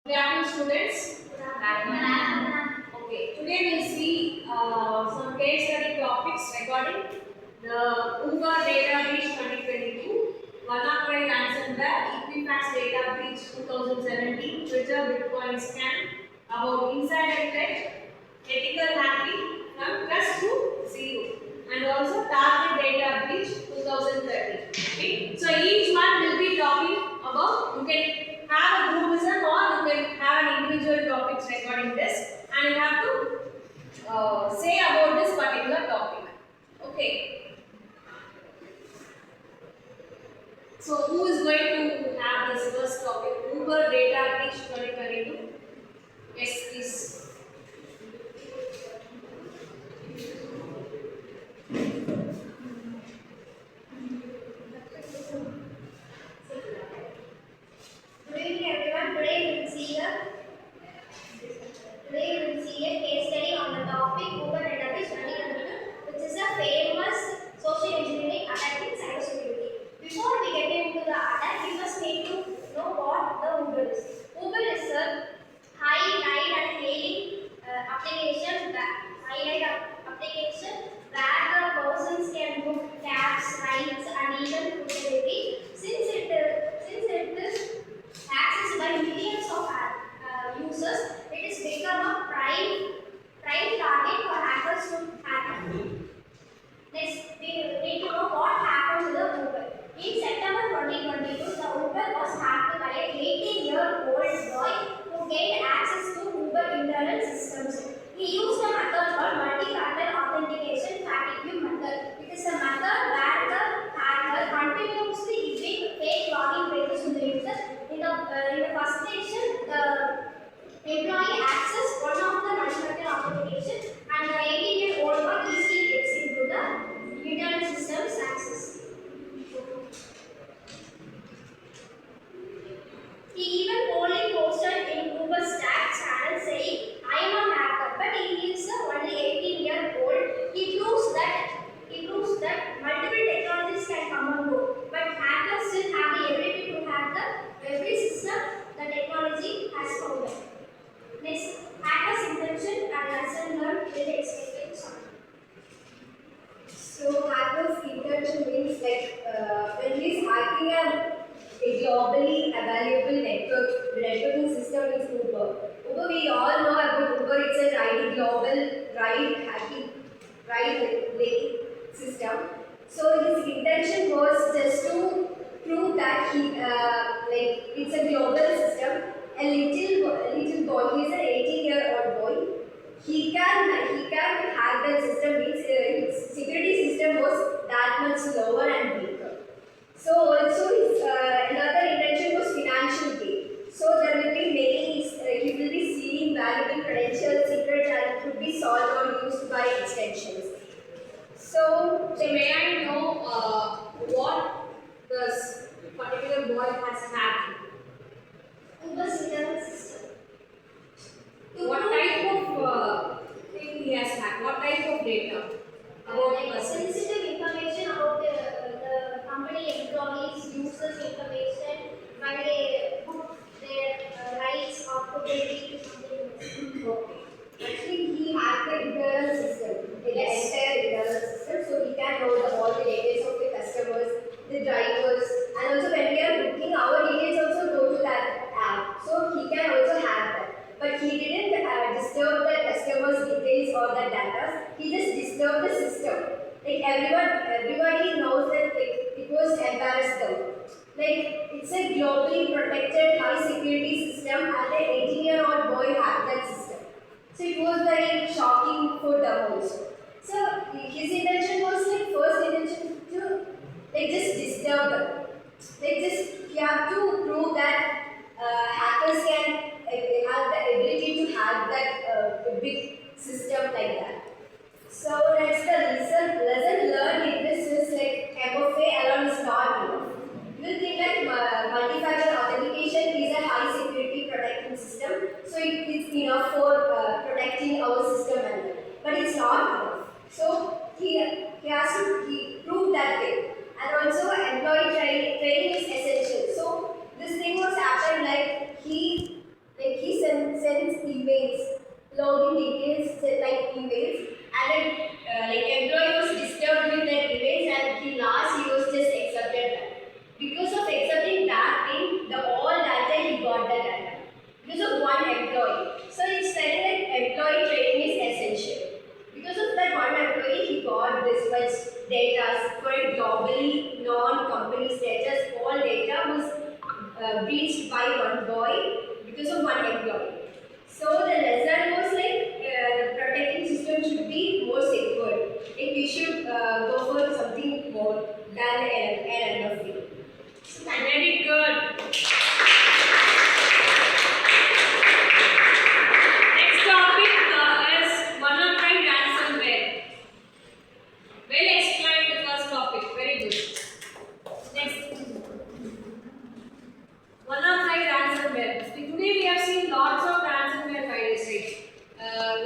Good afternoon, students. Okay, today we'll see some case study topics regarding the Uber data breach 2022, WannaCry ransomware, Equifax data breach 2017, Twitter Bitcoin scam, about insider threat, ethical hacking from plus to zero, and also target data breach 2013. Okay, so each one will be talking about. You can have a groupism or you can have an individual topics regarding this, and you have to say about this particular topic. Okay. So who is going to have this first topic? Uber data breach 2022. Yes, please. Good evening everyone. Today we will see a case study on the topic Uber database 2022, which is a famous social engineering attack in cybersecurity. Before we get into the attack, we must need to know what the Uber is. Uber is a high ride and hailing application where the persons can book cabs, rides, and even food delivery. Since it is accessed by millions of users, it is become a prime target for hackers to hack. Next, we need to know what happened to the Uber. In September 2022, the Uber was hacked by an 18-year-old boy who gained access to Uber internal systems. He used a method called multi-factor authentication fatigue method. It is a method where the hacker continuously giving fake login pages to the user. In the first station, the employee access one of the multi-factor authentication, and the 18-year-old boy easily gets into the internal systems access. He even boldly posted in Uber Stack channel saying, "I am a hacker," but he is only 18-year-old. He proves that multiple technologies can come and go, but hackers still have the ability to hack every system the technology has found. Next, hackers' intention and lesson learned will explain it. So hackers intention means when he's hacking a globally available networking system is Uber. Uber, we all know about Uber. It's a global ride making system. So his intention was just to prove that it's a global system. A little boy, he's an 18-year-old boy. He can hack the system. Means his security system was that much lower and weaker. So also his another intention was financial gain. So there will be he will be seeing valuable credentials, secrets, and it could be solved or used by extensions. So may I know what this particular boy has hacked? Uber's internal system. What type of thing he has hacked? What type of data? About Sensitive information about the company employees, users information, when they book their rights or put their to something. Okay. Actually, he hacked the internal system, the entire internal system, so he can know all the details of the customers, the drivers, and also when we are booking, our details also go to that app. So he can also hack that. But he didn't disturb the customers' details or the data. He just disturbed the system. Like everybody knows that it was embarrassed them. Like it's a globally protected high security system, and an 18-year-old boy hacked that system. So it was very shocking for them also. So his intention was first intention to just disturb them. You have to prove that hackers can have the ability to hack that big system like that. So that's the lesson learned in this is MFA alone is not enough. You will think that multi-factor authentication is a high security protecting system, so it is enough for protecting our system but it's not enough. So he has to prove that thing, and also employee training is essential. So this thing was happened he because of one employee. So the lesson was like the protecting system should be more secure. Like we should go for something more than an end of field. So Very good. Next topic is WannaCry ransomware. Well explained the first topic. Very good. Next. WannaCry ransomware. Today we have seen lots of ransomware viruses,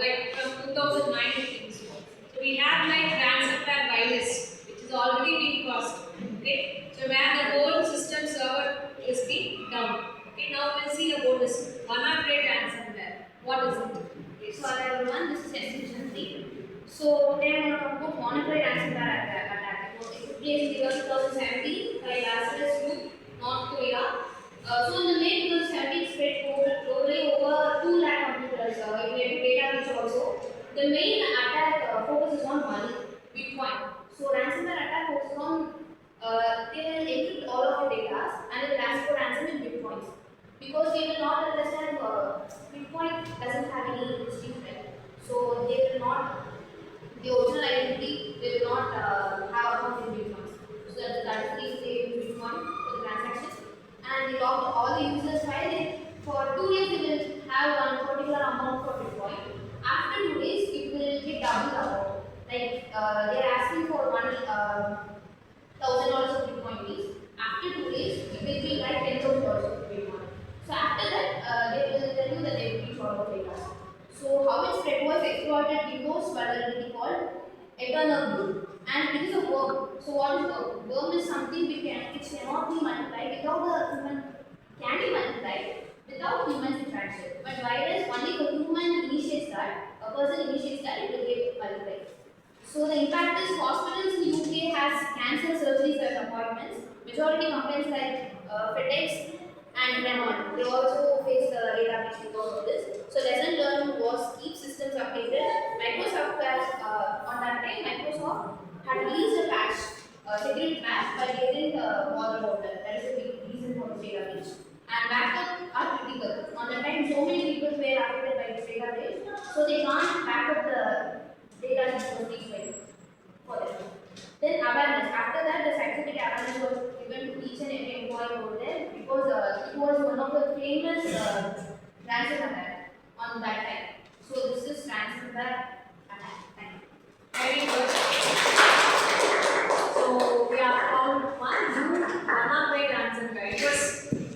like from 2009 it is. So we have like ransomware virus, which is already being caused. Okay. So where the whole system server is being down. Okay. Now we'll see about this WannaCry ransomware. What is it? So hello everyone, this is SNS. So today I'm going to talk about WannaCry ransomware attack. It took place in the year 2017 by Lazarus Group, North Korea. So in the May 2017, it spread globally over 2 lakh computers. It led to data breach also. The main attack focuses on money, Bitcoin. So ransomware attack focuses on they will encrypt all of your data and they will ask for ransom in Bitcoins. Because they will not understand Bitcoin doesn't have any distinct right. So they will not, the original identity, they will not have account in Bitcoins. So that is the reason they use Bitcoin for the transactions. And they lock all the users file. For 2 days they will have one particular amount for Bitcoin. After 2 days it will be double the amount. Like they are asking for $1,000 of Bitcoin fees. After 2 days it will be like $10,000 of Bitcoin. So after that they will tell you that they will reach all of data. So how it spread was exploited Windows vulnerability called eternal blue. And it is a worm. So what is worm? Worm is something which cannot be multiplied without the human, can be multiplied without human interaction. But virus, only the human initiates that, a person initiates that, it will get multiplied. So the impact is hospitals in UK has cancelled surgeries and appointments. Majority companies like FedEx and Renault, they also face the data breach because of this. So lesson learned was keep systems updated. Microsoft has on that time Microsoft had released a patch, security patch, but they didn't bother about that. That is a big reason for the data breach. And backup are critical. On the time, so many people were affected by this data breach, so they can't back up the data which was leaked for them. Then awareness. After that, the scientific awareness was given to each and every employee over there because it was one of the famous ransom attack on that time. So this is ransomware attack. Thank you. Very good. So we have found one new WannaCry ransomware. It was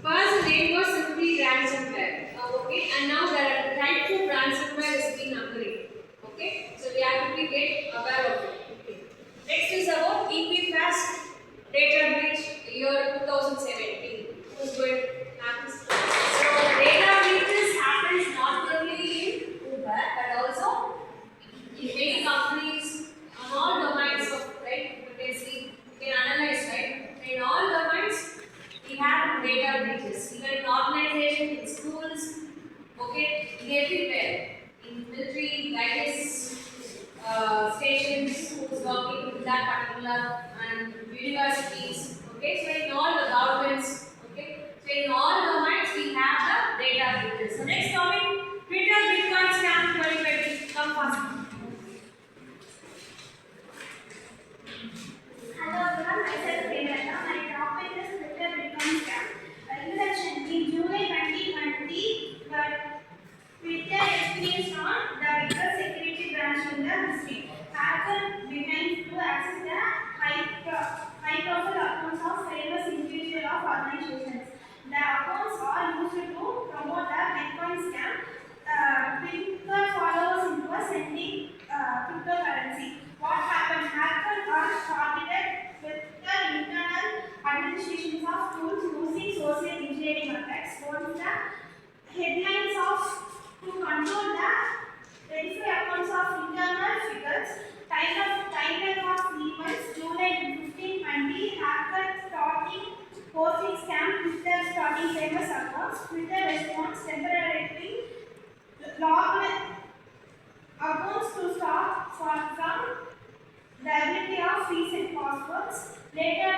first the name was simply ransomware. Okay, and now there are types of ransomware is being occurring. Okay, so we have to be get aware of it. Okay. Next is about Equifax data breach year 2017. Who's going to have this? So data breaches happens not only in Uber but also in many companies on all domains of right. You can see, you can analyze right. In all domains, we have data breaches. Even in organization, in schools, okay, everywhere. In military, guidance stations, who's working with that particular and universities. Okay, so in all the governments, okay, so in all domains we have the data breaches. So next topic, Twitter Bitcoin scam 2020. Come fast. Hello everyone, myself Priyana. My topic is Twitter Bitcoin scam. Introduction. In July 2020, Twitter experienced on the biggest security breach in the history. Hackers began to access the high-profile accounts of famous individuals of organizations. The accounts are used to promote the Bitcoin scam. Twitter followers into sending cryptocurrency. What happened? Hackers are targeted with the internal administrations of tools using social engineering attacks. Once the headlines of to control the verify accounts of internal figures. Timeline of events July 15 20 hackers starting posting scam Twitter starting famous accounts. Twitter response temporarily logged accounts to stop from the ability of reset passwords. Later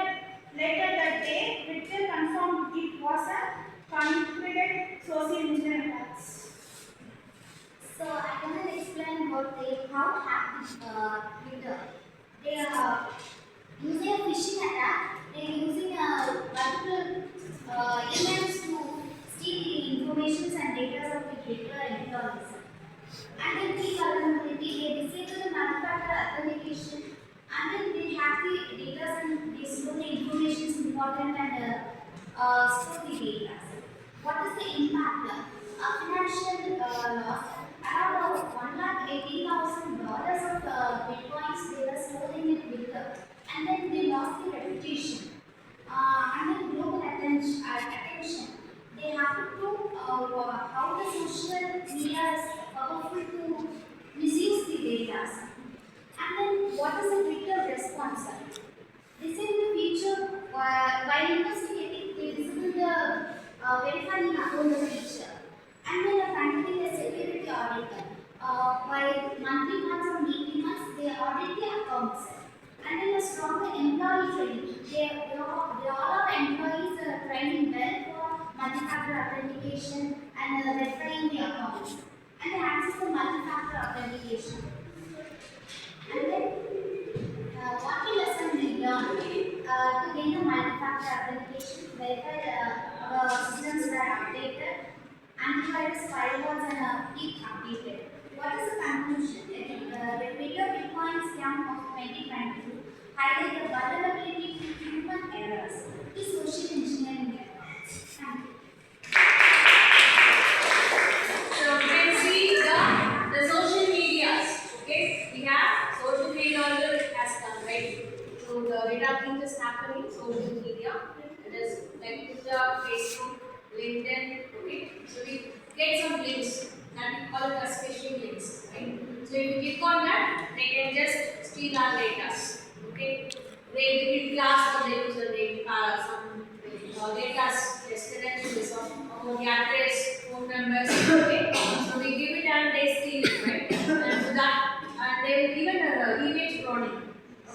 that day, Twitter confirmed it was a configured social engineering data employees. And then the vulnerability, they disable the manufacturer authentication, and then they have the data and they store the information is important and store the data. What is the impact? Financial loss. Around $1,80,000 of bitcoins they were storing in Bitcoin, and then they lost the reputation. And then global attention. They have to prove how the social media is powerful to misuse the data. And then what is the Twitter response? This is the feature while investigating, they disable the verifying account feature. And then conducting a security audit. While monthly months or weekly months, they audit the accounts. And then a stronger employee training. They all are employees training well for multi-factor authentication and verifying the accounts. And they access the multi-factor authentication. And then what we lesson we learned to gain the multi-factor authentication, verify systems that are updated, antivirus firewalls and keep updated. What is the conclusion? The Twitter Bitcoin scam of 2022 highlight the vulnerability to human errors to social engineering efforts. Thank you. So we can see the social medias. Okay, we have social media also has come, right? So the data thing is happening. Social media, it is like Twitter, Facebook, LinkedIn. Okay, so we get some links that we call it as phishing links, right? So if you click on that, they can just steal our data. Okay, they will ask for the username, some data, yes, credentials of the address, phone numbers. Okay, so we give it and they steal it, right? And so that, and they will even image cloning.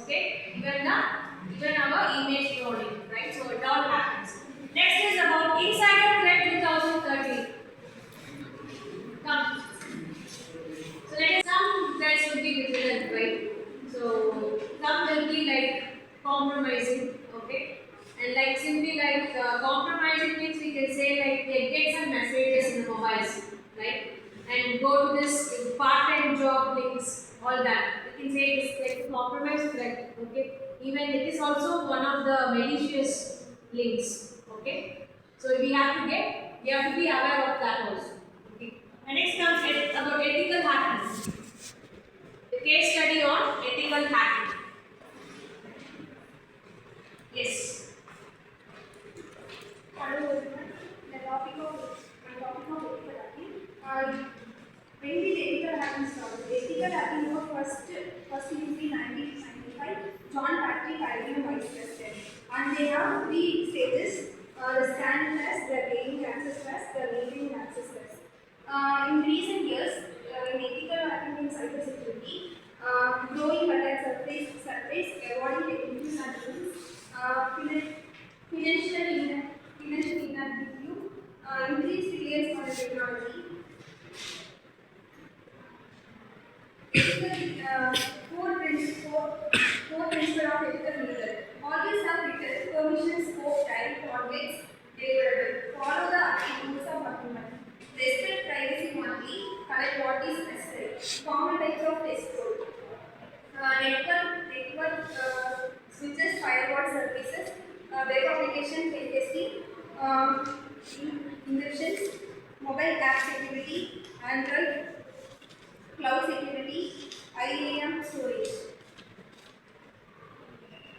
Okay, even our image cloning, right? So it all happens. Next is about Insider Threat 2013. Come. So let us, some threats will be vigilant, right? So some will be like compromising, okay? And like simply like compromising means we can say like they get some messages in the mobiles, right? And go to this part-time job links, all that. We can say this like compromise threat, okay? Even it is also one of the malicious links, okay? So we have to be aware of that also. Okay. And next comes about ethical hacking. The case study on ethical hacking. Yes. Hello everyone. The topic of ethical hacking. When did ethical hacking started? Ethical hacking was first used in 1995. John Patrick IBM vice president, and they have three stages: the scan test, the gaining access test, the leaving access test. In recent years, in ethical hacking in cybersecurity, growing attack surface, avoiding technical and financial inability, increased reliance on technology. Ethical, core principle of ethical legal. Always have written permission, scope, time, targets, deliverable. Follow the rules of agreement. Respect privacy only. Collect what is necessary. Common types of test code. Network switches, firewall services, web application pen testing, encryptions, mobile app security, Android cloud security, IAM storage.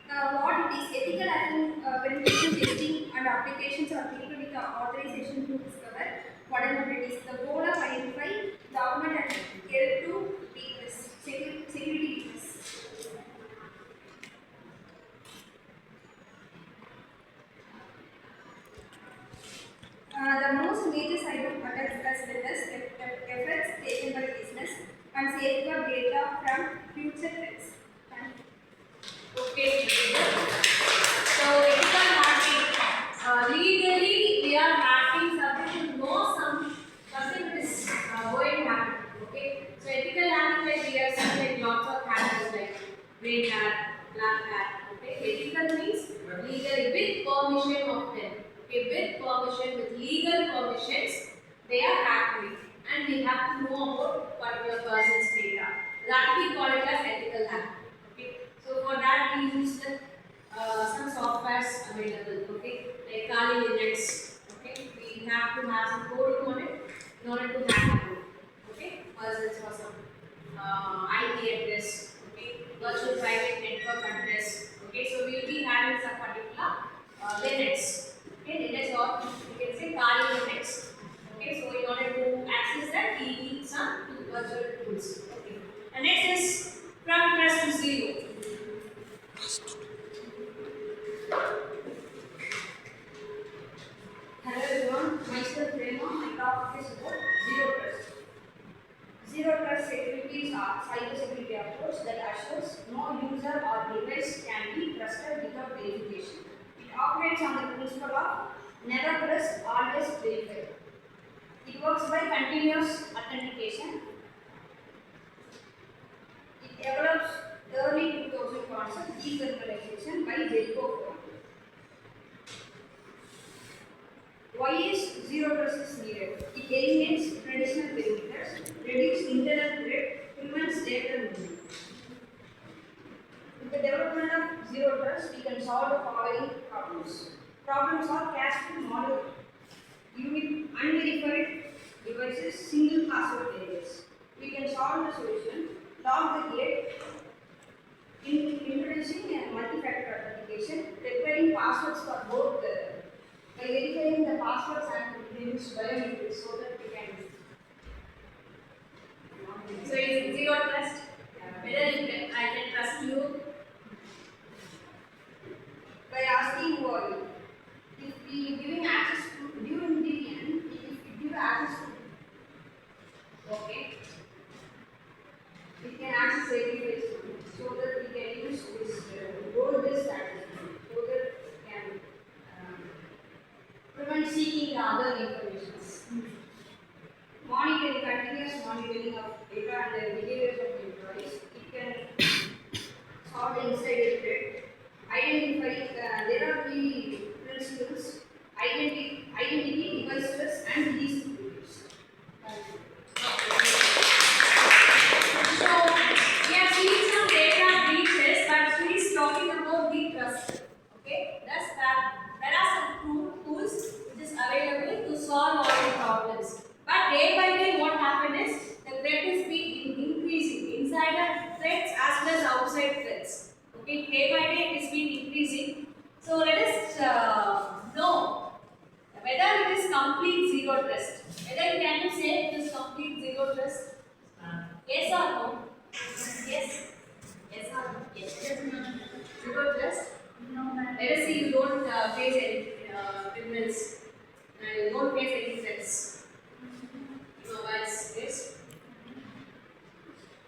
What it is ethical hacking, penetration testing and applications are created with the authorization to discover vulnerabilities. The goal of identify government and help to weakness, security weakness. The most major cyber attacks as well as efforts taken by business and safeguard data from future threats. Thank you. Okay. So ethical hacking. Legally, we are hacking something to know something is going to happen. Okay. So ethical hacking, like we have seen like lots of hackers like green hat, black hat. Okay. Ethical means legal with permission of them. Okay. With permission, with legal permissions, they are hacking. we have to know about particular person's data. That we call it as ethical hack. Okay. So for that we use the some softwares available. Okay, like Kali Linux. Okay, we have to have some coding on it in order to hack it. Okay, person's for some IP address. Okay, virtual private network address. Okay, so we will be having some particular Linux. Okay, Linux or you can say Kali Linux. Okay, so in order to access that, we need some virtual tools. Okay, and next is from trust to zero. Hello everyone, myself Prema. My topic is about zero trust. Zero trust securities are cybersecurity approach that assures no user or device can be trusted without verification. It operates on the principle of never trust, always verify. It works by continuous authentication. It develops early 2000 concept decentralization by Jericho. Why is zero trust is needed? It eliminates traditional perimeters, reduces internal threat, prevents data movement. With the development of zero trust, we can solve the following problems. Problems are cascade model, unverified devices, single password areas. We can solve the solution, log the gate, introducing a multi-factor authentication, preparing passwords for both by verifying the passwords and reduce biometrics so that we can. So it's zero trust. Whether I can trust you by asking why. If we giving access to during DVN, if we give access to, okay, we can access every place so that we can use this role-based access so that we can prevent seeking the other information. Monitoring, continuous monitoring of data and the behaviors of employees. It can solve the insider threat. Identify, there are three principles: identity, devices, and distributors. So we have seen some data breaches, but she is talking about the trust. Okay, thus there are some tools which is available to solve all the problems. But day by day, what happened is the threat is being increasing. Insider threats as well as outside threats. Okay, day by day it is being increasing. So let us know whether it is complete zero trust. Whether can you say it is complete zero trust? Yes or no? Yes. Yes or no? Yes. Zero trust. Let us say you don't face any criminals and you don't face any threats. Yes.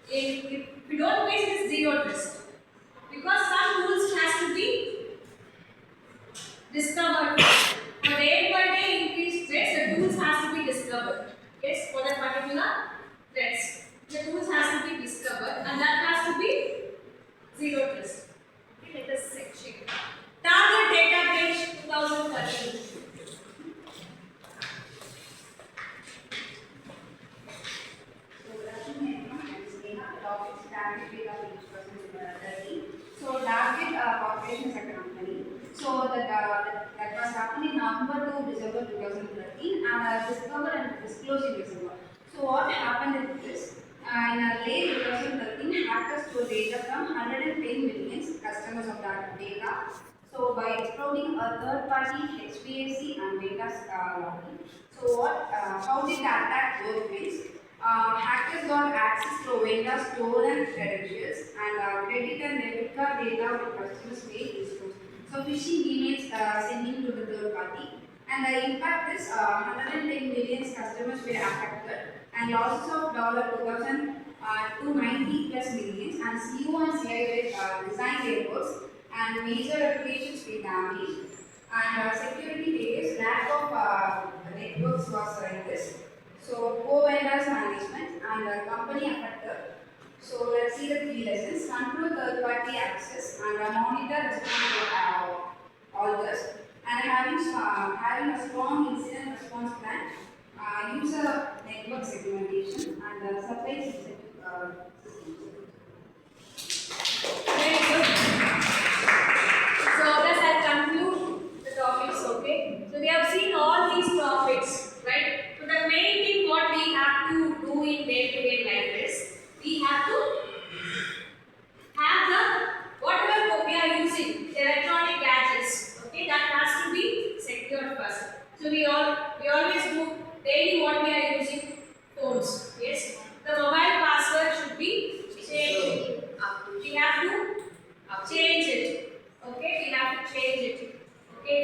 If you don't face this zero trust, because some rules has to be discovered. For day by day increased threats, the tools has to be discovered. Yes, for that particular threats, the tools has to be discovered, and that has to be zero trust. Okay, let us check. Target data breach 2013. So Target Corporation is a company. So that was happened in November to December 2013 and discovered and disclosed in December. So what happened is this. In late 2013, hackers stole data from 110 million customers of that data. So by exploiting a third-party HVAC and data logging. So how did the attack work means? Hackers got access to vendor stolen credentials and credit and debit card data of customers made disclosed. So phishing emails sending to the third party. And the impact is 110 million customers were affected and losses of $2,000 to 90 plus millions and CEO and CI were designed their works and major reputations were damaged and security failures, lack of networks was in this. So co-vendors management and company affected. So let's see the three lessons. Control third-party access and monitor respond to all this. And having a strong incident response plan, user network segmentation. supplies systems. Very good. So thus I conclude the topics, okay? So we have seen all these topics, right? So the main thing what we have to do in day-to-day life is we have to have the whatever we are using, electronic gadgets, okay? That has to be secured first. So we always do daily what we are using phones, yes? The mobile password should be changed. We have to change it. Okay, we have to change it. Okay,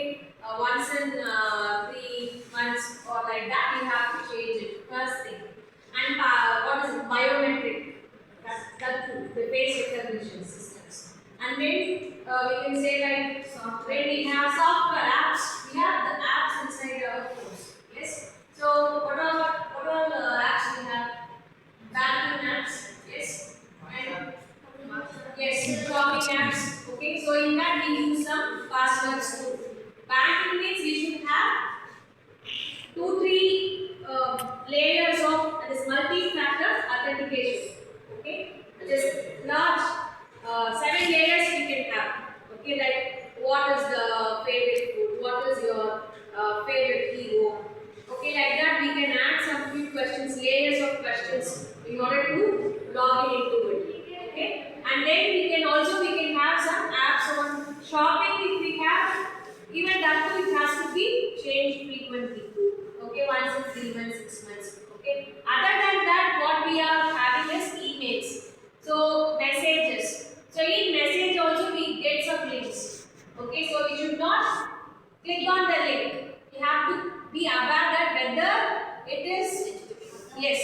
once in 3 months or like that, we have to change it. First thing. And what is it? Biometric. That's the face recognition systems. And then we can say like when we have software apps, we have the apps inside our phones. Yes. So what all apps we have? Banking apps. Yes. And yes, shopping apps. Okay, so in that we use some passwords too. Banking means we should have 2, 3 layers of that is multi-factor authentication. Okay, it is large 7 layers we can have. Okay, like what is the favorite food? What is your favorite hero? Okay, like that we can add some few questions, layers of questions in order to log in into it. Okay, and then we can have some apps on shopping. If we have even that too, it has to be changed frequently. Okay, once in 3 months, 6 months. Okay. Other than that, what we are having is emails. So messages. So in message also we get some links. Okay, so we should not click on the link. We have to be aware that whether it is yes,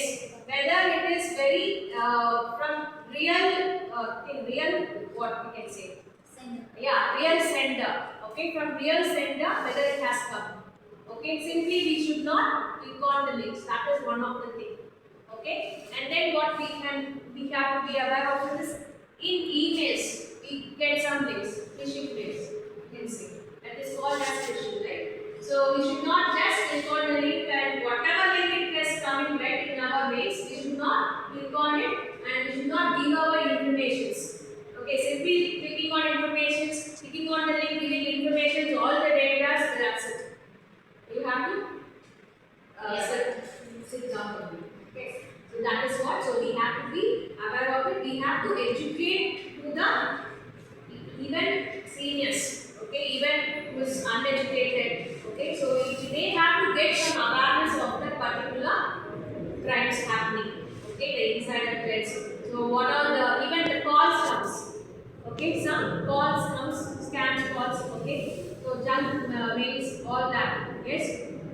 whether it is very from real what we can say. Yeah, real sender. Okay, from real sender, whether it has come. Okay, simply we should not click on the links. That is one of the things. Okay, and then what we have to be aware of is in emails we get some links, phishing links. You can see that is called as phishing, right? So we should not just click on the link and whatever link it is coming right in our mails, we should not click on it and we should not give our informations. Okay, simply clicking on informations, clicking on the link, giving information to all the data, that's it. You have to sit down for me. Okay, so that is what. So we have to be aware of it. We have to educate to the even seniors. Okay, even who is uneducated. Okay, so they have to get some awareness of that particular crimes happening. Okay, the insider threats. So what are the even the calls comes. Okay, some calls comes, scam calls. Okay, so junk mails, all that. Yes.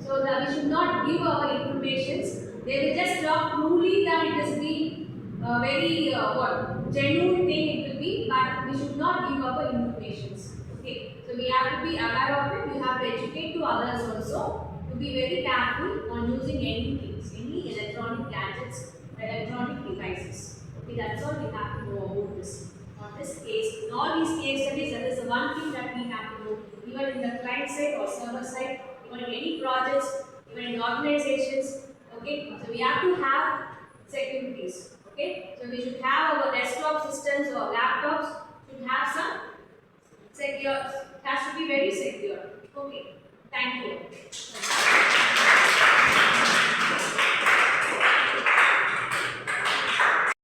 So that we should not give our informations. They will just talk truly that it has been very what genuine thing it will be, but we should not give our informations. Okay. So we have to be aware of it. We have to educate to others also to be very careful on using any things, any electronic gadgets, electronic devices. Okay, that's all we have to know about this. On this case, in all these case studies, that is the one thing that we have to know, even in the client side or server side, even in any projects, even in organizations. Okay, so we have to have securities. Okay, so we should have our desktop systems or laptops should have some secure. It has to be very secure. Okay, thank you.